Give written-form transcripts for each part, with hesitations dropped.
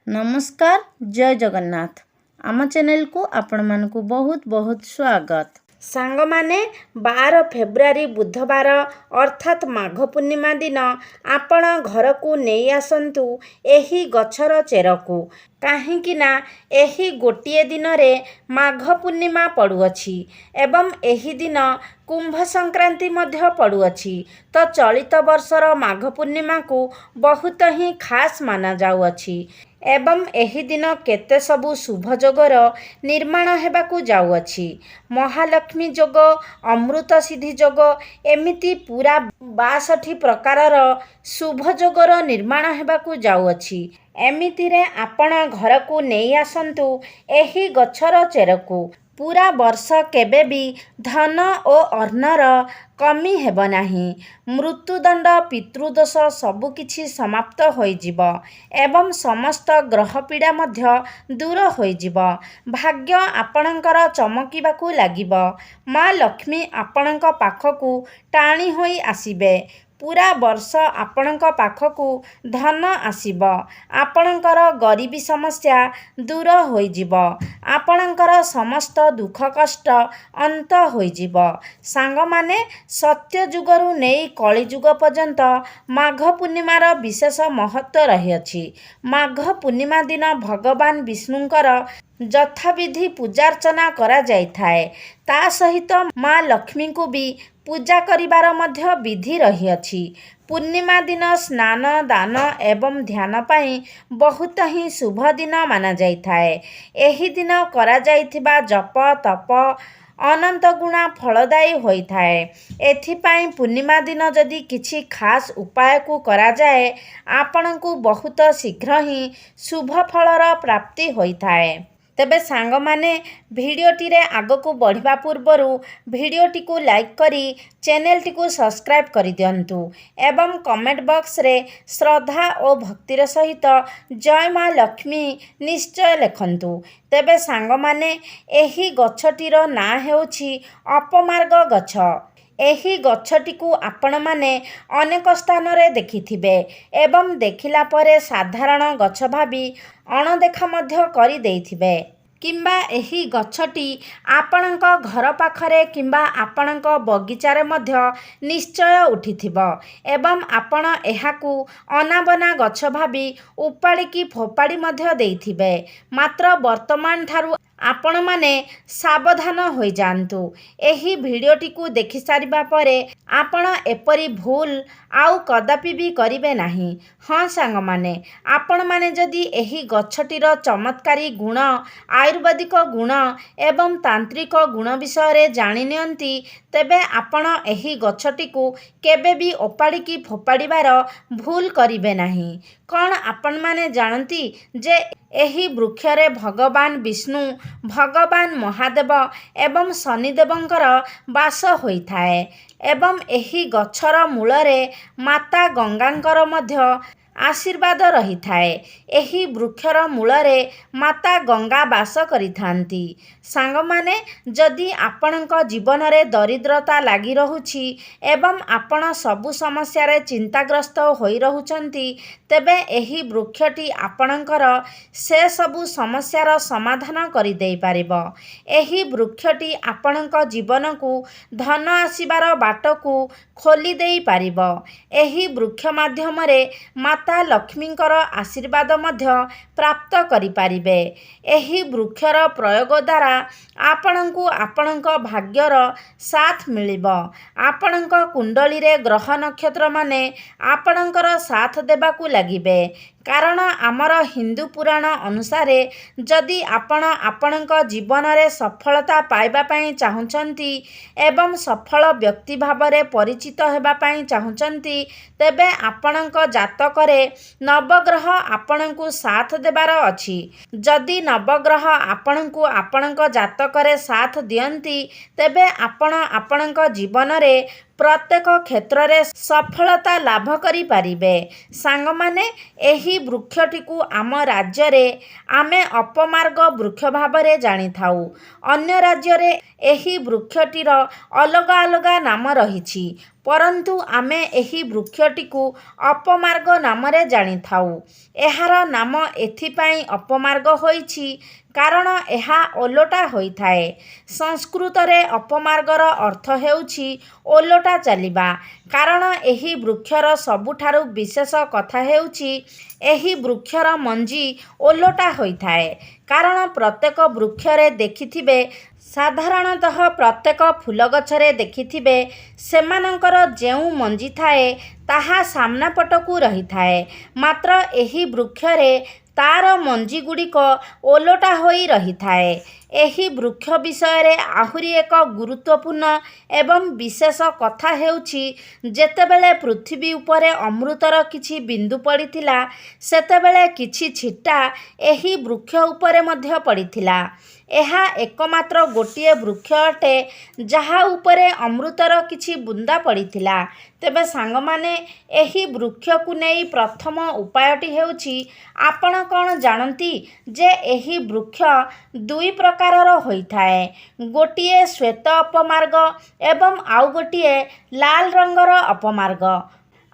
नमस्कार जय जगन्नाथ आम चैनल को आपण मानकु बहुत बहुत स्वागत। सांग माने 12 फेब्रुआरी बुधवार अर्थात माघ पूर्णिमा दिन आपण घर को नहीं आसंतु एही गछर चेर को काहींकि ना एही गोटिए दिन रे माघ पूर्णिमा पड़ुअछि एवं एही दिन कुंभ संक्रांति मध्य पड़ुअछि। तो चलित वर्षर माघ पूर्णिमा को बहुत ही खास माना जाउअछि एवं एही दिन केते सबु शुभ जोगर निर्माण हेबाकु जाउअछि। महालक्ष्मी जोग, अमृत सिद्धि जोग एमिति पूरा 62 प्रकारर शुभ जोगर निर्माण हेबाकु जाउअछि। एमितिरे आपण घर को नहीं आसंतु एही गछर चेरकु पूरा वर्ष केबे भी धन और अर्णर कमी हेब नाही। मृत्युदंड पितृदोष सबुकिछि समाप्त होइजिब एवं समस्त ग्रह पीड़ा मध्य दूर होइजिब। भाग्य आपणकर चमकिबाकू लागिब। माँ लक्ष्मी आपणक पाखकू टाणी होई आसिबे। पूरा वर्ष आपणक पाखकू धन आसिब। आपणकर गरीबी समस्या दूर होइजिब। आपणकर समस्त दुख कष्ट अंत होइजिब। सांग माने सत्य जुगरु नेई कली जुग पर्यंत माघ पूर्णिमार विशेष महत्व रहिअछि। माघ पूर्णिमा दिन भगवान विष्णुंकर यथाविधि पूजार्चना करा जाइथाए। ता सहित माँ लक्ष्मी को भी पूजा करिबार मध्य विधि रहिअछि। पूर्णिमा दिन स्नान दान एवं ध्यान पाई बहुत ही शुभ दिन माना जाइथाए। एही दिन करा जाइथिबा जप तप अनंत गुणा फलदायी होइथाए। एथिपाई पूर्णिमा दिन जदि किछि खास उपाय को करा जाए आपनकु बहुत शीघ्र ही शुभ फलर प्राप्ति होइथाए। तेबे सांग माने भिडियोटी रे आगको बढ़िबा पूर्वरु भिडियोटी को लाइक करी चैनल को सब्सक्राइब करि दियंतु एवं कमेंट बॉक्स रे श्रद्धा और भक्तिर सहित जय माँ लक्ष्मी निश्चय लिखंतु। तेबे सांग माने एही गछटीर ना हेउछि अपमार्ग गछ। एही गछटी को आपण माने अनेक स्थान रे देखिथिबे एवं देखिला परे साधारण गछ भाबी अणदेखा मध्य करि देइथिबे किंबा एही गछटी आपणक घर पाखरे किंबा आपणक बगीचारे मध्य निश्चय उठिथिबो एवं आपण एहाकू अनाबना गछ भाबी उपाड़िकी फोपाड़ी मध्य देइथिबे। मात्र वर्तमान ठारू आपण माने सावधान होई जांतु। एही भिडियोटी को देखि सारिबा परे आपण एपरी भूल आउ कदापि भी करिवे नाही। हाँ सांग माने आपण माने जदि एही गछटीर चमत्कारी गुण आयुर्वेदिक गुण एवं तांत्रिक गुण विषय रे जानि नियंती तेबे आपण एही गछटी को केबे भी ओपाड़िकी फोपाड़ीबार भूल करिवे नाही। कौन आपण माने जानती जे एही वृक्षरे भगवान विष्णु भगवान महादेव एवं शनिदेवंकर वास होइथाए एवं एही गछर मूलरे माता गंगांकर मध्य आशीर्वाद रही थाए। एही वृक्षर मूलरे माता गंगा वास करिथांती। सांग माने जदि आपणक जीवन रे दरिद्रता लागी रहुछि एवं आपण सबु समस्या रे चिंताग्रस्त होई रहुचंती तेबे एही वृक्षटी आपणकर से सबु समस्यार समाधान करि देई पारिबो। एही वृक्षटी आपणक जीवन को धन आसीबार बाट को खोली देई पारिबो। एही वृक्ष माध्यम रे माता लक्ष्मींकर आशीर्वाद मध्य प्राप्त करि पारिबे। एही वृक्षर प्रयोग द्वारा आपणंकु आपणंक भाग्यर साथ मिलिबो। आपणंक कुंडली रे ग्रह नक्षत्र माने आपणंकर साथ देबाकू लागिबे। कारण आमर हिंदू पुराण अनुसार जदि आपण आपणंक जीवन रे सफलता पाइबा पई चाहुचंती एवं सफल व्यक्ति भावरे परिचित हेबा पई चाहुचंती तेबे आपणंक जातक रे नवग्रह आपणंकु साथ देबार अछि। जदि नवग्रह आपणंकु आपणंक जातक रे साथ दियंती तेबे आपण आपणंक जीवन रे प्रत्येक क्षेत्र रे सफलता लाभ करि पारिबे। सांग माने एही वृक्षटी को आम राज्य रे आमे अपमार्ग वृक्ष भावरे जानि थाउ। अन्य राज्य रे एही वृक्षटीर अलग अलग नाम रहिछि। परंतु आमे एही वृक्षटिକୁ अपमार्ग नामरे जानिथाउ। एहार नाम एथिपाई अपमार्ग होइछि कारण एहा ओलोटा होइथाए। संस्कृतरे अपमार्गर अर्थ हेउछि ओलोटा चलिबा। कारण एही वृक्षर सबुठारु विशेष कथा हेउछि एही वृक्षर मंजी ओलोटा होइथाए। कारण प्रत्येक वृक्षरे देखिथिबे साधारणतः प्रत्येक फूल गछरे देखिथिबे सेमानंकर जेउ मंजी थाए ताहा सामना पटकू रही थाए, मात्र एही वृक्षरे तार मंजी गुड़िक ओलोटा होई रही थाए। एही वृक्ष विषय आहुरी एक गुरुत्वपूर्ण एवं विशेष कथा हेउछि जेतेबेले पृथ्वी उपरे अमृतर किछि बिंदु पड़िथिला सेतेबेले किछि छिटा एही वृक्ष उपरे मध्य पड़िथिला। एहा एकमात्र गोटिए वृक्ष अटे जहा उपरे अमृतर किछि बुंदा पड़िथिला। तेबे सांगमाने एही वृक्ष को नेई प्रथम उपायटी हेउछि आपण कौन जानती जे एही वृक्ष दुई प्रकारर होइथाए। गोटिए श्वेत अपमार्ग एवं आउ गोटिए लाल रंगर अपमार्ग।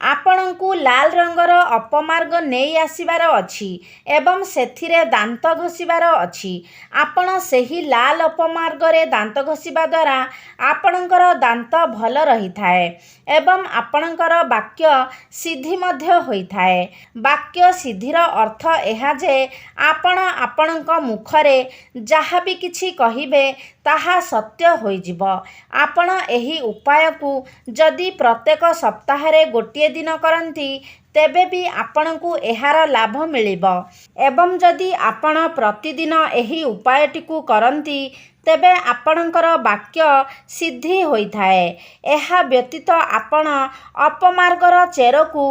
आपणଙ୍କୁ लाल रंगर अपमार्ग नहीं आसीबार अछि एवं सेथिरे दांत घसीबार अछि। आपण सेही लाल अपमार्ग रे दांत घसीबा द्वारा आपणकर दांत भल रही थाए एवं आपणकर वाक्य सिद्धि मध्य होइथाए। वाक्य सिद्धिर अर्थ एहा जे आपण आपणक मुखरे जहा भी किछि कहिबे ताहा सत्य होइजिब। आपण एही उपाय को जदि प्रत्येक सप्ताहरे गोटिए दिन करंती तेबे भी आपणକୁ एहार लाभ मिलिब। एवं जदि आपण प्रतिदिन एही उपायटिକୁ करंती तेबे आपणकर वाक्य सिद्धि होइथाए। एहा व्यतीत आपण अपमार्गर चेरକୁ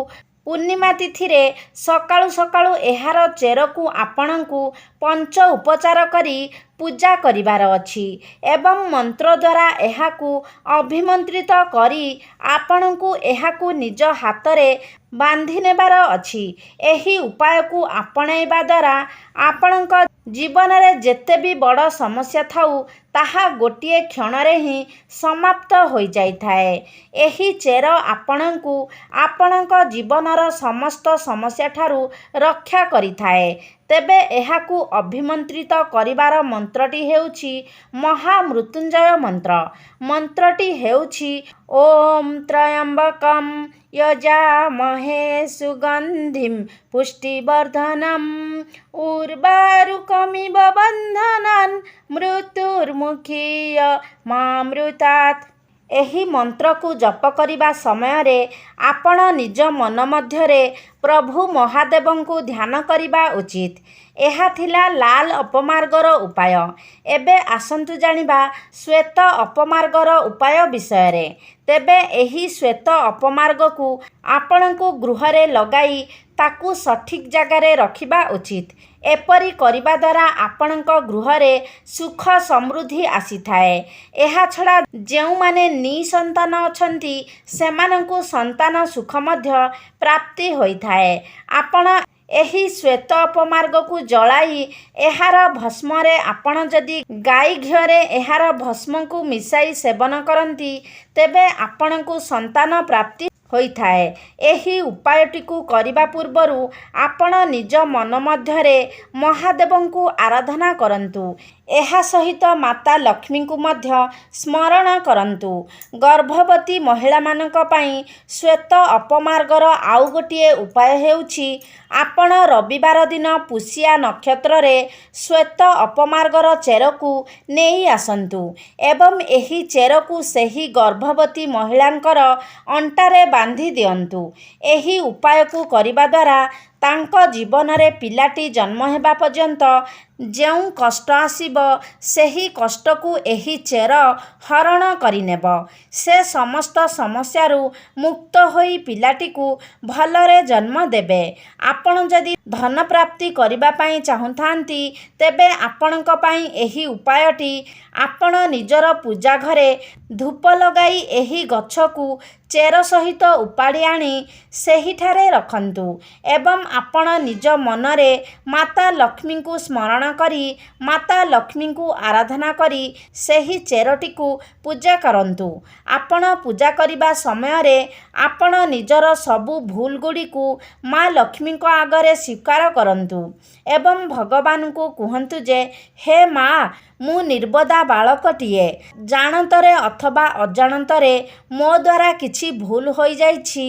पूर्णिमा तिथि रे सकाळु सकाळु एहार चेरକୁ आपणଙ୍କୁ पंच उपचार करी पूजा करिबार अछि एवं मंत्र द्वारा एहाकू अभिमंत्रित करी आपणଙ୍କୁ एहाकू निज हातरे बांधि नेबार अछि। एही उपाय को आपणाइबा द्वारा आपणक जीवन रे जेते भी बड़ समस्या थाउ ताहा गोटिए क्षणरे ही समाप्त होई जाइथाए। एही चेर आपणଙ୍କୁ आपणक जीवनर समस्त समस्या ठारू रक्षा करिथाए। तेबे एहाकू अभिमंत्रित करिबार मंत्रटी हेउछि महामृत्युंजय मंत्र। मंत्रटी हेउछि ओम त्रयंबकम यजामहे सुगंधिम पुष्टिवर्धनम उर्वारुकमिव बंधनान् मृत्युर्मुखीय मामृतात्। एही मंत्र को जप करिबा समय रे आपण निज मन मध्यरे प्रभु महादेव को ध्यान करिबा उचित। एहा थिला लाल अपमार्गर उपाय। एबे आसंतु जानिबा श्वेत अपमार्गर उपाय विषय रे। तेबे एही श्वेत अपमार्ग को आपणଙ୍କୁ गृहरे लगाई ताकू सठिक जगारे रखिबा उचित। एपरी करिबा द्वारा आपणଙ୍କ गृहरे सुख समृद्धि आसीथाए। एहा छड़ा जेउ माने निसंतान अछंती सेमानଙ୍କୁ संतान सुख मध्य प्राप्ति होइथाए। आपण एही श्वेत अपमार्ग को जलाई एहार भस्म रे आपण जदि गाई घिअरे एहार भस्म को मिसाई सेवन करंती तेबे आपणଙ୍କୁ संतान प्राप्ति होइथाए। एही उपायटी को करिबा पूर्वरु आपण निज मन मध्यरे महादेवଙ୍କୁ आराधना करंतु। एहा सहित माता लक्ष्मी को मध्य स्मरण करंतु। गर्भवती महिला मानक पई श्वेत अपमार्गर आउ गोटिए उपाय हेउछि आपण रविवार दिन पुष्या नक्षत्र रे श्वेत अपमार्गर चेरକୁ नेई आसंतु एवं एही चेरକୁ सेही गर्भवती महिलांकर अंटारे बांधी दियंतु। एही उपाय को करिबा द्वारा तांक जीवन रे पिलाटी जन्म हेबा पर्यंत जेउ कष्ट आसीब सेही कष्ट को एही चेर हरण करिनेब। से समस्त समस्यारू मुक्त होई पिलाटी को भलरे जन्म देबे। आपण जदि धन प्राप्ति करिबा पई चाहुथांती तेबे आपणक पई एही उपायटी आपण निजर पूजा घरे धूप लगाई एही गछ को चेर सहित उपाड़ी आनी सेही ठारे रखंतु एवं ଆପଣ ନିଜ ମନରେ ମାତା ଲକ୍ଷ୍ମୀଙ୍କୁ ସ୍ମରଣ କରି ମାତା ଲକ୍ଷ୍ମୀଙ୍କୁ ଆରାଧନା କରି ସେହି ଚେରଟିକୁ ପୂଜା କରନ୍ତୁ। ଆପଣ ପୂଜା କରିବା ସମୟରେ ଆପଣ ନିଜର ସବୁ ଭୁଲ ଗୁଡ଼ିକୁ ମା ଲକ୍ଷ୍ମୀଙ୍କ ଆଗରେ ସ୍ୱୀକାର କରନ୍ତୁ ଏବଂ ଭଗବାନଙ୍କୁ କୁହନ୍ତୁ ଯେ ହେ ମା, ମୁଁ ନିର୍ବୋଧ ବାଳକଟିଏ। ଜାଣତରେ ଅଥବା ଅଜାଣତରେ ମୋ ଦ୍ୱାରା କିଛି ଭୁଲ ହୋଇଯାଇଛି।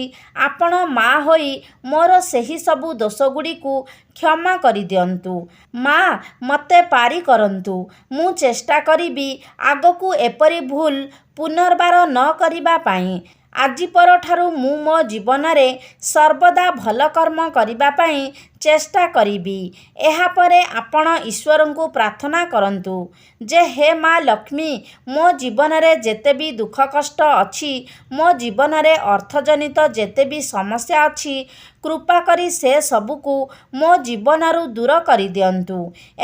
ଆପଣ ମା ହୋଇ ମୋର ସେହି ସବୁ ଦୋଷଗୁଡ଼ିକୁ କ୍ଷମା କରିଦିଅନ୍ତୁ। ମା, ମୋତେ ପାରି କରନ୍ତୁ। ମୁଁ ଚେଷ୍ଟା କରିବି ଆଗକୁ ଏପରି ଭୁଲ ପୁନର୍ବାର ନ କରିବା ପାଇଁ। ଆଜି ପରଠାରୁ ମୁଁ ମୋ ଜୀବନରେ ସର୍ବଦା ଭଲ କର୍ମ କରିବା ପାଇଁ ଚେଷ୍ଟା କରିବି। ଏହାପରେ ଆପଣ ଈଶ୍ୱରଙ୍କୁ ପ୍ରାର୍ଥନା କରନ୍ତୁ ଯେ ହେ ମା ଲକ୍ଷ୍ମୀ, ମୋ ଜୀବନରେ ଯେତେ ବି ଦୁଃଖ କଷ୍ଟ ଅଛି, ମୋ ଜୀବନରେ ଅର୍ଥଜନିତ ଯେତେ ବି ସମସ୍ୟା ଅଛି, କୃପା କରି ସେ ସବୁକୁ ମୋ ଜୀବନରୁ ଦୂର କରିଦିଅନ୍ତୁ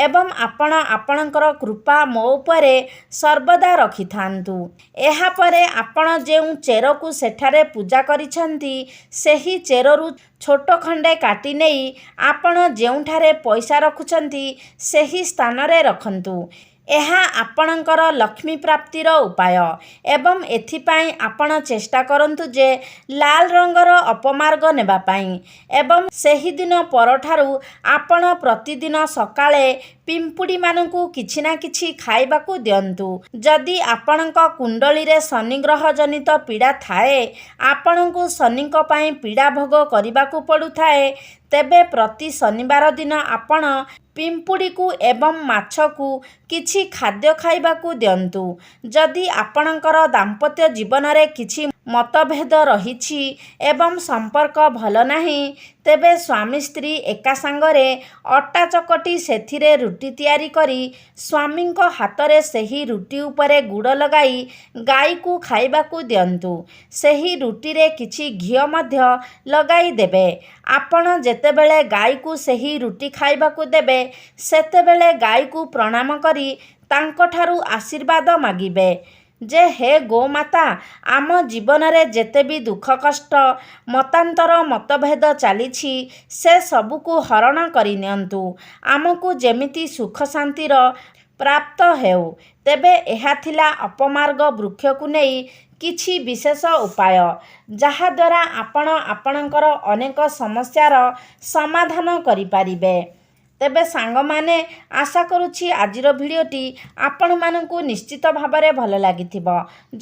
ଏବଂ ଆପଣ ଆପଣଙ୍କର କୃପା ମୋ ଉପରେ ସର୍ବଦା ରଖିଥାନ୍ତୁ। ଏହାପରେ ଆପଣ ଯେଉଁ ଚେରକୁ ସେଠାରେ ପୂଜା କରିଛନ୍ତି, ସେହି ଚେରରୁ ଛୋଟ ଖଣ୍ଡେ କାଟି ନେଇ ଆପଣ ଯେଉଁଠାରେ ପଇସା ରଖୁଛନ୍ତି ସେହି ସ୍ଥାନରେ ରଖନ୍ତୁ। ଏହା ଆପଣଙ୍କର ଲକ୍ଷ୍ମୀ ପ୍ରାପ୍ତିର ଉପାୟ ଏବଂ ଏଥିପାଇଁ ଆପଣ ଚେଷ୍ଟା କରନ୍ତୁ ଯେ ଲାଲ ରଙ୍ଗର ଅପମାର୍ଗ ନେବା ପାଇଁ ଏବଂ ସେହିଦିନ ପରଠାରୁ ଆପଣ ପ୍ରତିଦିନ ସକାଳେ ପିମ୍ପୁଡ଼ିମାନଙ୍କୁ କିଛି ନା କିଛି ଖାଇବାକୁ ଦିଅନ୍ତୁ। ଯଦି ଆପଣଙ୍କ କୁଣ୍ଡଳୀରେ ଶନିଗ୍ରହ ଜନିତ ପୀଡ଼ା ଥାଏ, ଆପଣଙ୍କୁ ଶନିଙ୍କ ପାଇଁ ପୀଡ଼ା ଭୋଗ କରିବାକୁ ପଡ଼ୁଥାଏ, ତେବେ ପ୍ରତି ଶନିବାର ଦିନ ଆପଣ ପିମ୍ପୁଡ଼ିକୁ ଏବଂ ମାଛକୁ କିଛି ଖାଦ୍ୟ ଖାଇବାକୁ ଦିଅନ୍ତୁ। ଯଦି ଆପଣଙ୍କର ଦାମ୍ପତ୍ୟ ଜୀବନରେ କିଛି ମତଭେଦ ରହିଛି ଏବଂ ସମ୍ପର୍କ ଭଲ ନାହିଁ, ତେବେ ସ୍ୱାମୀ ସ୍ତ୍ରୀ ଏକା ସାଙ୍ଗରେ ଅଟା ଚକଟି ସେଥିରେ ରୁଟି ତିଆରି କରି ସ୍ୱାମୀଙ୍କ ହାତରେ ସେହି ରୁଟି ଉପରେ ଗୁଡ଼ ଲଗାଇ ଗାଈକୁ ଖାଇବାକୁ ଦିଅନ୍ତୁ। ସେହି ରୁଟିରେ କିଛି ଘିଅ ମଧ୍ୟ ଲଗାଇ ଦେବେ। ଆପଣ ଯେତେବେଳେ ଗାଈକୁ ସେହି ରୁଟି ଖାଇବାକୁ ଦେବେ, ସେତେବେଳେ ଗାଈକୁ ପ୍ରଣାମ କରି ତାଙ୍କଠାରୁ ଆଶୀର୍ବାଦ ମାଗିବେ ଯେ ହେ ଗୋମାତା, ଆମ ଜୀବନରେ ଯେତେ ବି ଦୁଃଖ କଷ୍ଟ, ମତାନ୍ତର ମତଭେଦ ଚାଲିଛି, ସେ ସବୁକୁ ହରଣ କରିନିଅନ୍ତୁ। ଆମକୁ ଯେମିତି ସୁଖ ଶାନ୍ତିର ପ୍ରାପ୍ତ ହେଉ। ତେବେ ଏହା ଥିଲା ଅପମାର୍ଗ ବୃକ୍ଷକୁ ନେଇ କିଛି ବିଶେଷ ଉପାୟ, ଯାହାଦ୍ୱାରା ଆପଣ ଆପଣଙ୍କର ଅନେକ ସମସ୍ୟାର ସମାଧାନ କରିପାରିବେ। ତେବେ ସାଙ୍ଗମାନେ, ଆଶା କରୁଛି ଆଜିର ଭିଡ଼ିଓଟି ଆପଣମାନଙ୍କୁ ନିଶ୍ଚିତ ଭାବରେ ଭଲ ଲାଗିଥିବ।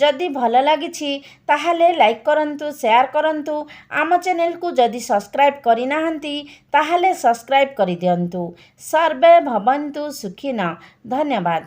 ଯଦି ଭଲ ଲାଗିଛି ତାହେଲେ ଲାଇକ୍ କରନ୍ତୁ, ସେୟାର କରନ୍ତୁ। ଆମ ଚ୍ୟାନେଲକୁ ଯଦି ସବସ୍କ୍ରାଇବ୍ କରିନାହାନ୍ତି ତାହେଲେ ସବସ୍କ୍ରାଇବ୍ କରିଦିଅନ୍ତୁ। ସର୍ବେ ଭବନ୍ତୁ ସୁଖିନଃ। ଧନ୍ୟବାଦ।